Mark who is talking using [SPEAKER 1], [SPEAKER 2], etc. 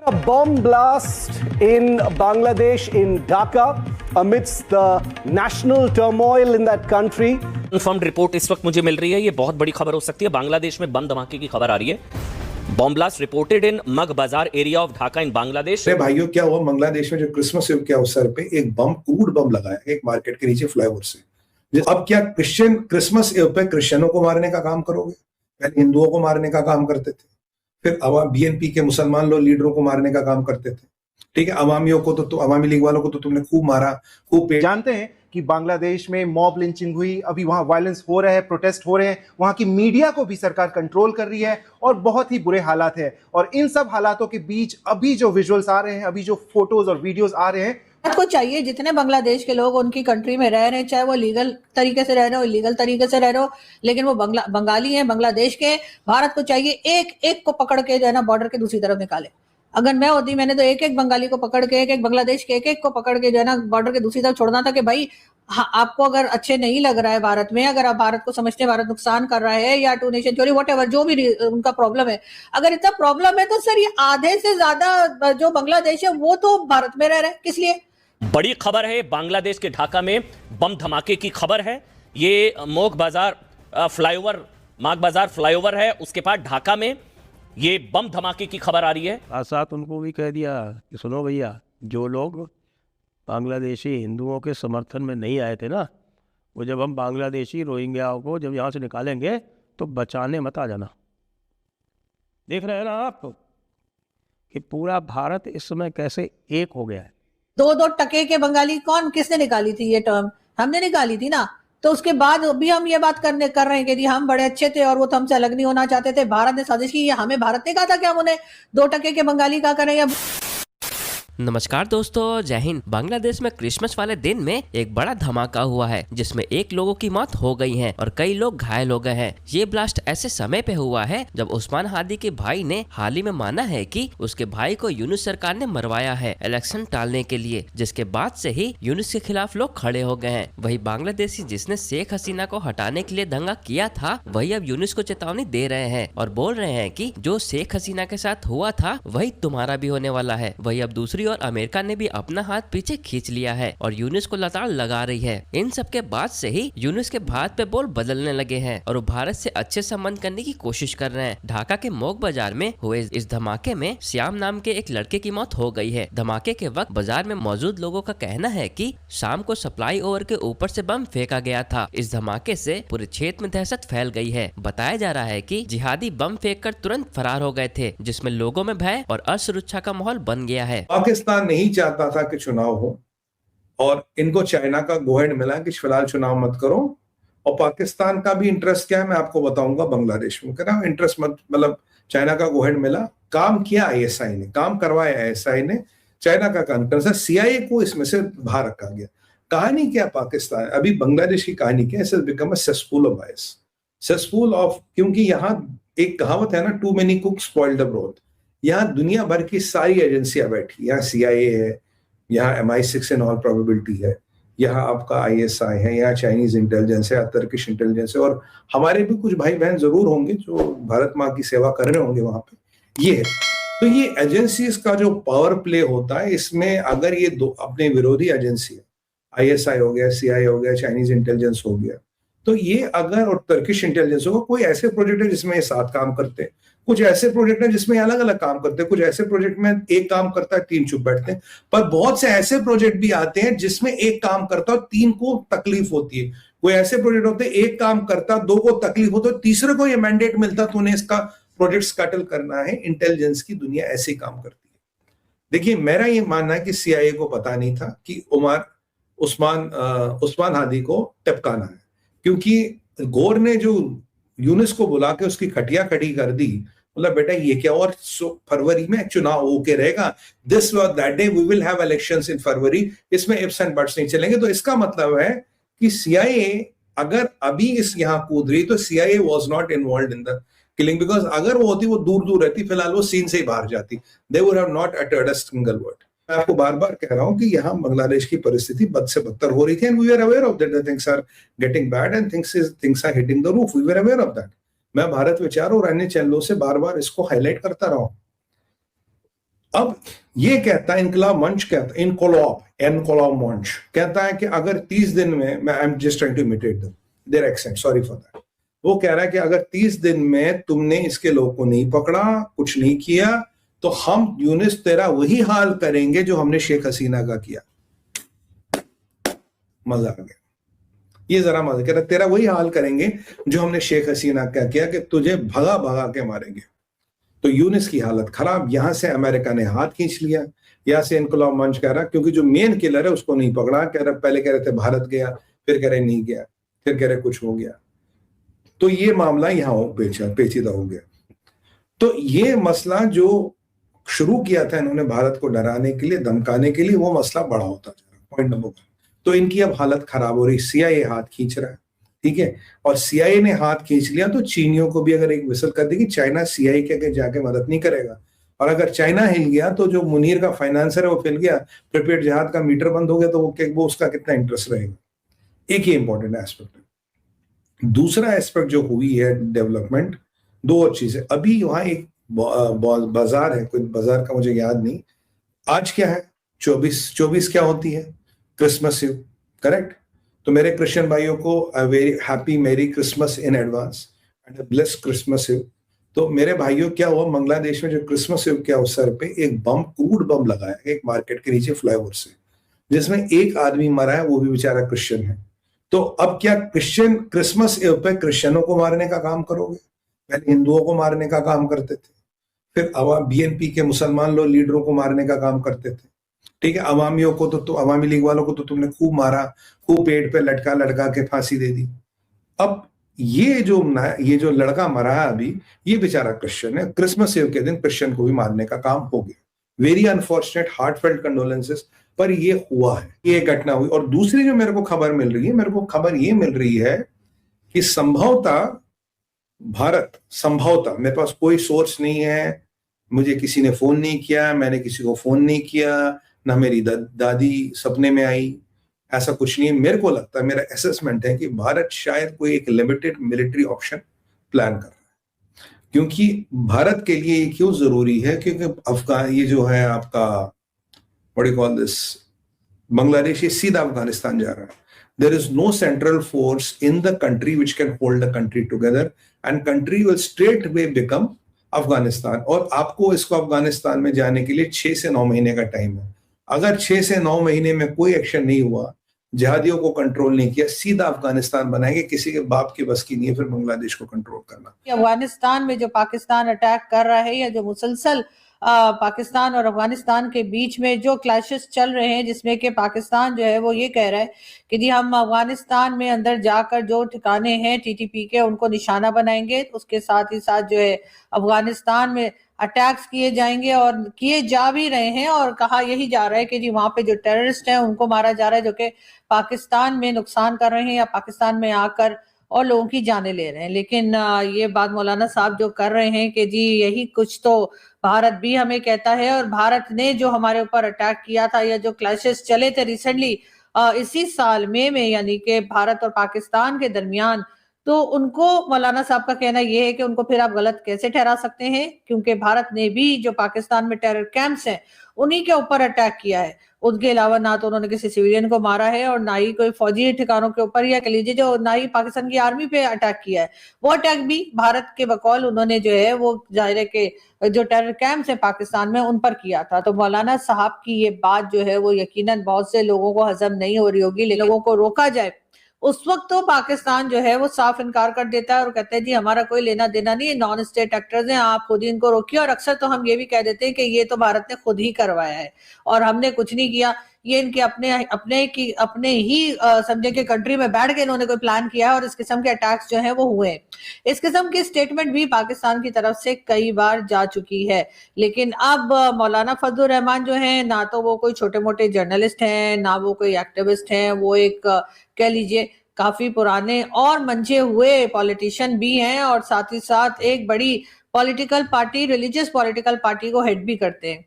[SPEAKER 1] A bomb blast in Bangladesh, in Dhaka, amidst the national turmoil in that country.
[SPEAKER 2] Confirmed report इस वक्त मुझे मिल रही है, ये बहुत बड़ी खबर हो सकती है। बांग्लादेश में बम धमाके की खबर आ रही है। बॉम्ब ब्लास्ट रिपोर्टेड इन मग बाजार एरिया ऑफ ढाका इन बांग्लादेश।
[SPEAKER 3] अरे भाइयों, क्या हुआ बांग्लादेश में जो क्रिसमस ईव के अवसर पे एक बम, क्रूड बम लगाया एक मार्केट के नीचे फ्लाईओवर से। अब क्या क्रिसमस ईव पे क्रिश्चियनों को मारने का काम करोगे? पहले हिंदुओं को मारने का काम करते थे, फिर बीएनपी के मुसलमान लोग लीडरों को मारने का काम करते थे। ठीक है, अवामियों को तो अवामी लीग वालों को तो तुमने खूब मारा, खूब
[SPEAKER 4] जानते हैं कि बांग्लादेश में मॉब लिंचिंग हुई, अभी वहां वायलेंस हो रहा है, प्रोटेस्ट हो रहे हैं, वहां की मीडिया को भी सरकार कंट्रोल कर रही है और बहुत ही बुरे हालात है। और इन सब हालातों के बीच अभी जो विजुअल्स आ रहे हैं, अभी जो फोटोज और वीडियोस आ रहे हैं,
[SPEAKER 5] को चाहिए जितने बांग्लादेश के लोग उनकी कंट्री में रह रहे हैं, चाहे वो लीगल तरीके से रह रहे हो, इलीगल तरीके से रह रहे हो, लेकिन वो बंगाली हैं, बांग्लादेश के। भारत को चाहिए एक एक को पकड़ के जो है ना बॉर्डर के दूसरी तरफ निकाले। अगर मैं होती, मैंने तो एक एक बंगाली को पकड़ के, एक एक बांग्लादेश के एक एक को पकड़ के जो है ना बॉर्डर के दूसरी तरफ छोड़ना था कि भाई आपको अगर अच्छे नहीं लग रहा है भारत में, अगर आप भारत को समझते हैं भारत नुकसान कर रहा है या टू नेशन थ्योरी व्हाटएवर जो भी उनका प्रॉब्लम है, अगर इतना प्रॉब्लम है तो सर ये आधे से ज्यादा जो बांग्लादेश है वो तो भारत में रह रहे हैं, किस लिए?
[SPEAKER 2] बड़ी खबर है, बांग्लादेश के ढाका में बम धमाके की खबर है। ये मोग बाजार फ्लाईओवर, माग बाजार फ्लाईओवर है, उसके पास ढाका में ये बम धमाके की खबर आ रही है।
[SPEAKER 6] साथ साथ उनको भी कह दिया कि सुनो भैया, जो लोग बांग्लादेशी हिंदुओं के समर्थन में नहीं आए थे ना, वो जब हम बांग्लादेशी रोहिंग्याओं को जब यहाँ से निकालेंगे तो बचाने मत आ जाना। देख रहे हैं ना आप कि पूरा भारत इस समय कैसे एक हो गया है।
[SPEAKER 5] दो दो टके के बंगाली किसने निकाली थी ये टर्म? हमने निकाली थी ना। तो उसके बाद भी हम ये बात कर रहे हैं कि हम बड़े अच्छे थे और वो तो हमसे अलग नहीं होना चाहते थे। भारत ने साजिश की, हमें भारत ने कहा था कि हम उन्हें 2 टके के बंगाली का करें या।
[SPEAKER 7] नमस्कार दोस्तों, जय हिंद। बांग्लादेश में क्रिसमस वाले दिन में एक बड़ा धमाका हुआ है जिसमें 1 लोगों की मौत हो गई है और कई लोग घायल हो गए हैं। ये ब्लास्ट ऐसे समय पे हुआ है जब उस्मान हादी के भाई ने हाल ही में माना है कि उसके भाई को यूनुस सरकार ने मरवाया है इलेक्शन टालने के लिए, जिसके बाद से ही यूनुस के खिलाफ लोग खड़े हो गए हैं। वही बांग्लादेशी जिसने शेख हसीना को हटाने के लिए दंगा किया था, वही अब यूनुस को चेतावनी दे रहे हैं और बोल रहे हैं कि जो शेख हसीना के साथ हुआ था वही तुम्हारा भी होने वाला है। वही अब दूसरी और अमेरिका ने भी अपना हाथ पीछे खींच लिया है और यूनुस को लताड़ लगा रही है। इन सब के बाद से ही यूनुस के बात पे बोल बदलने लगे हैं और वो भारत से अच्छे संबंध करने की कोशिश कर रहे हैं। ढाका के मोग बाजार में हुए इस धमाके में श्याम नाम के एक लड़के की मौत हो गई है। धमाके के वक्त बाजार में मौजूद लोगों का कहना है कि शाम को सप्लाई ओवर के ऊपर से बम फेंका गया था। इस धमाके से पूरे क्षेत्र में दहशत फैल गई है। बताया जा रहा है कि जिहादी बम फेंककर तुरंत फरार हो गए थे, जिसमें लोगों में भय और असुरक्षा का माहौल बन गया है।
[SPEAKER 3] पाकिस्तान नहीं चाहता था कि चुनाव हो और इनको चाइना का गोहेड मिला कि फिलहाल चुनाव मत करो। और पाकिस्तान का भी इंटरेस्ट क्या है मैं आपको बताऊंगा। बांग्लादेश में कह इंटरेस्ट मत, मतलब चाइना का गोहेड मिला, काम किया आईएसआई ने, काम करवाया आईएसआई ने, चाइना का काम कर, सीआईए को इसमें से बाहर रखा गया। कहानी क्या पाकिस्तान, अभी बांग्लादेश की कहानी क्या है, become a cesspool of vice, cesspool of, क्योंकि यहाँ एक कहावत है ना, too many cook spoil the broth. यहाँ दुनिया भर की सारी एजेंसियां बैठी, यहाँ सीआईए है, यहाँ MI6 इन ऑल प्रोबेबिलिटी है, यहाँ आपका ISI है, यहाँ चाइनीज इंटेलिजेंस है, टर्किश इंटेलिजेंस है, और हमारे भी कुछ भाई बहन जरूर होंगे जो भारत माँ की सेवा कर रहे होंगे वहां पे। ये है, तो ये एजेंसीज का जो पावर प्ले होता है, इसमें अगर ये दो अपने विरोधी एजेंसी है, ISI हो गया, CIA हो गया, चाइनीज इंटेलिजेंस हो गया, तो ये अगर, और टर्किश इंटेलिजेंस होगा, कोई ऐसे प्रोजेक्ट है जिसमें ये साथ काम करते हैं, कुछ ऐसे प्रोजेक्ट हैं जिसमें अलग अलग काम करते हैं, कुछ ऐसे प्रोजेक्ट में एक काम करता है 3 चुप बैठते हैं, पर बहुत से ऐसे प्रोजेक्ट भी आते हैं जिसमें एक काम करता है 3 को तकलीफ होती है। कोई ऐसे प्रोजेक्ट होते हैं एक काम करता, 2 को तकलीफ होती है, तीसरे को ये मैंडेट मिलता तो उन्हें इसका प्रोजेक्ट स्कैटल करना है। इंटेलिजेंस की दुनिया ऐसे ही काम करती है। देखिए, मेरा ये मानना है कि CIA को पता नहीं था कि उस्मान हादी को टपकाना है, क्योंकि गौर ने जो यूनुस को बुला के उसकी खटिया खड़ी कर दी, मतलब बेटा ये क्या, और फरवरी में चुनाव होके रहेगा, this that day we will have elections in February, इसमें इफ्स एंड बट्स नहीं चलेंगे। तो इसका मतलब है कि CIA अगर अभी इस यहाँ कूद रही तो CIA was not involved in the killing, because अगर वो होती वो दूर दूर रहती, फिलहाल वो सीन से ही बाहर जाती, they would have not uttered a single word. मैं आपको बार बार कह रहा हूं कि यहाँ बांग्लादेश की परिस्थिति बद से बदतर हो रही थी, and we are aware of that, things are getting bad and things are hitting the roof, we are aware of that. मैं भारत विचार और अन्य चैनलों से बार बार इसको हाईलाइट करता रहा हूं। अब ये कहता है इनकलाब मंच, कहता है इनकलाब मंच कहता है कि अगर 30 दिन में, मैं I am just trying to imitate their accent, sorry for that, वो कह रहा है कि अगर 30 दिन में तुमने इसके लोगों को नहीं पकड़ा, कुछ नहीं किया, तो हम यूनिस तेरा वही हाल करेंगे जो हमने शेख हसीना का किया। मजा आ गया, ये जरा मजा, कह रहा तेरा वही हाल करेंगे जो हमने शेख हसीना का किया कि तुझे भगा भगा के मारेंगे। तो यूनिस की हालत खराब। यहां से अमेरिका ने हाथ खींच लिया, यहां से इनकलाब मंच कह रहा क्योंकि जो मेन किलर है उसको नहीं पकड़ा, कह रहा पहले कह रहे थे भारत गया, फिर कह रहे नहीं गया, फिर कह रहे कुछ हो गया। तो ये मामला यहां पेचीदा हो गया। तो ये मसला जो शुरू किया था इन्होंने भारत को डराने के लिए, धमकाने के लिए, वो मसला बड़ा होता जा रहा। Point number 1। तो इनकी अब हालत खराब हो रही, CIA हाथ खींच रहा है, ठीक है, और CIA ने हाथ खींच लिया तो चीनियों को भी अगर एक विसल कर देगी, चाइना CIA के आगे जाके मदद नहीं करेगा। और अगर चाइना हिल गया तो जो मुनीर का फाइनेंसर है वो हिल गया, प्रीपेड जहाज का मीटर बंद हो गया, तो वो उसका कितना इंटरेस्ट रहेगा। एक ही इंपॉर्टेंट एस्पेक्ट है। दूसरा एस्पेक्ट जो हुई है डेवलपमेंट, दो और चीजें। अभी वहां एक बाजार है, कोई बाजार का मुझे याद नहीं, आज क्या है, 24 क्या होती है, क्रिसमस ईव, करेक्ट। तो मेरे क्रिश्चियन भाइयों को a very happy merry Christmas in advance and a blessed Christmas Eve. तो मेरे भाइयों क्या हुआ, बांग्लादेश में जो क्रिसमस ईव के अवसर पे एक क्रूड बम लगाया एक मार्केट के नीचे फ्लाईओवर से, जिसमें एक आदमी मरा है, वो भी बेचारा क्रिश्चियन है। तो अब क्या क्रिश्चियन क्रिसमस ईव पे क्रिश्चियनों को मारने का काम करोगे? पहले हिंदुओं को मारने का काम करते थे, फिर BNP के मुसलमान लोग लीडरों को मारने का काम करते थे, ठीक है। अवामियों को तो अवामी लीग वालों को तो तुमने खूब मारा, खूब पेड़ पे लटका के फांसी दे दी। अब ये जो लड़का मरा है अभी, ये बेचारा क्रिश्चियन है, क्रिसमस ईव के दिन क्रिश्चियन को भी मारने का काम हो गया। वेरी अनफॉर्चुनेट, हार्टफेल्ट कंडोलेंसेस, पर ये हुआ है, ये घटना हुई। और दूसरी जो मेरे को खबर मिल रही है, मेरे को खबर ये मिल रही है कि संभवतः मेरे पास कोई सोर्स नहीं है, मुझे किसी ने फोन नहीं किया, मैंने किसी को फोन नहीं किया, ना मेरी दादी सपने में आई, ऐसा कुछ नहीं है। मेरे को लगता है, मेरा असेसमेंट है कि भारत शायद कोई एक लिमिटेड मिलिट्री ऑप्शन प्लान कर रहा है। क्योंकि भारत के लिए ये क्यों जरूरी है, क्योंकि ये जो है आपका what you call this, Bangladesh ये सीधा अफगानिस्तान जा रहा है। There is no central force in the country which can hold the country together, and country will straightway become Afghanistan. और आपको इसको अफगानिस्तान में जाने के लिए 6 से 9 महीने का टाइम है। अगर 6 से 9 महीने में कोई एक्शन नहीं हुआ, जिहादियों को कंट्रोल नहीं किया, सीधा अफगानिस्तान बनाएंगे। किसी के बाप की बस की नहीं है फिर बांग्लादेश को कंट्रोल करना।
[SPEAKER 5] अफगानिस्तान में जो पाकिस्तान अटैक कर रहा है, या जो मुसलसल पाकिस्तान और अफगानिस्तान के बीच में जो क्लैशेस चल रहे हैं, जिसमें कि पाकिस्तान जो है वो ये कह रहा है कि जी हम अफगानिस्तान में अंदर जाकर जो ठिकाने हैं TTP के, उनको निशाना बनाएंगे। उसके साथ ही साथ जो है अफगानिस्तान में अटैक्स किए जाएंगे, और किए जा भी रहे हैं, और कहा यही जा रहा है कि जी वहां पे जो टेररिस्ट हैं उनको मारा जा रहा है, जो कि पाकिस्तान में नुकसान कर रहे हैं या पाकिस्तान में आकर और लोगों की जाने ले रहे हैं। लेकिन ये बात मौलाना साहब जो कर रहे हैं कि जी यही कुछ तो भारत भी हमें कहता है, और भारत ने जो हमारे ऊपर अटैक किया था, या जो क्लैशेस चले थे रिसेंटली इसी साल मई में, यानी कि भारत और पाकिस्तान के दरमियान, तो उनको मौलाना साहब का कहना यह है कि उनको फिर आप गलत कैसे ठहरा सकते हैं, क्योंकि भारत ने भी जो पाकिस्तान में टेरर कैंप्स हैं उन्हीं के ऊपर अटैक किया है। उसके अलावा ना तो उन्होंने किसी सिविलियन को मारा है, और ना ही कोई फौजी ठिकानों के ऊपर, या कह लीजिए जो ना ही पाकिस्तान की आर्मी पे अटैक किया है। वो अटैक भी भारत के बकौल उन्होंने जो है वो जाहिर है कि जो टेरर कैंप्स हैं पाकिस्तान में उन पर किया था। तो मौलाना साहब की ये बात जो है वो यकीनन बहुत से लोगों को हजम नहीं हो रही होगी, लेकिन लोगों को रोका जाए उस वक्त तो पाकिस्तान जो है वो साफ इनकार कर देता है और कहते हैं जी हमारा कोई लेना देना नहीं है, नॉन स्टेट एक्टर्स हैं, आप खुद ही इनको रोकिए। और अक्सर तो हम ये भी कह देते हैं कि ये तो भारत ने खुद ही करवाया है और हमने कुछ नहीं किया, ये इनके अपने ही समझे कि कंट्री में बैठ के इन्होंने कोई प्लान किया है और इस किस्म के अटैक्स जो है वो हुए। इस किस्म की स्टेटमेंट भी पाकिस्तान की तरफ से कई बार जा चुकी है। लेकिन अब मौलाना फजलुर रहमान जो है, ना तो वो कोई छोटे मोटे जर्नलिस्ट हैं, ना वो कोई एक्टिविस्ट हैं, वो एक कह लीजिए काफी पुराने और मंजे हुए पॉलिटिशियन भी हैं, और साथ ही साथ एक बड़ी political party, religious political party को हेड भी करते हैं।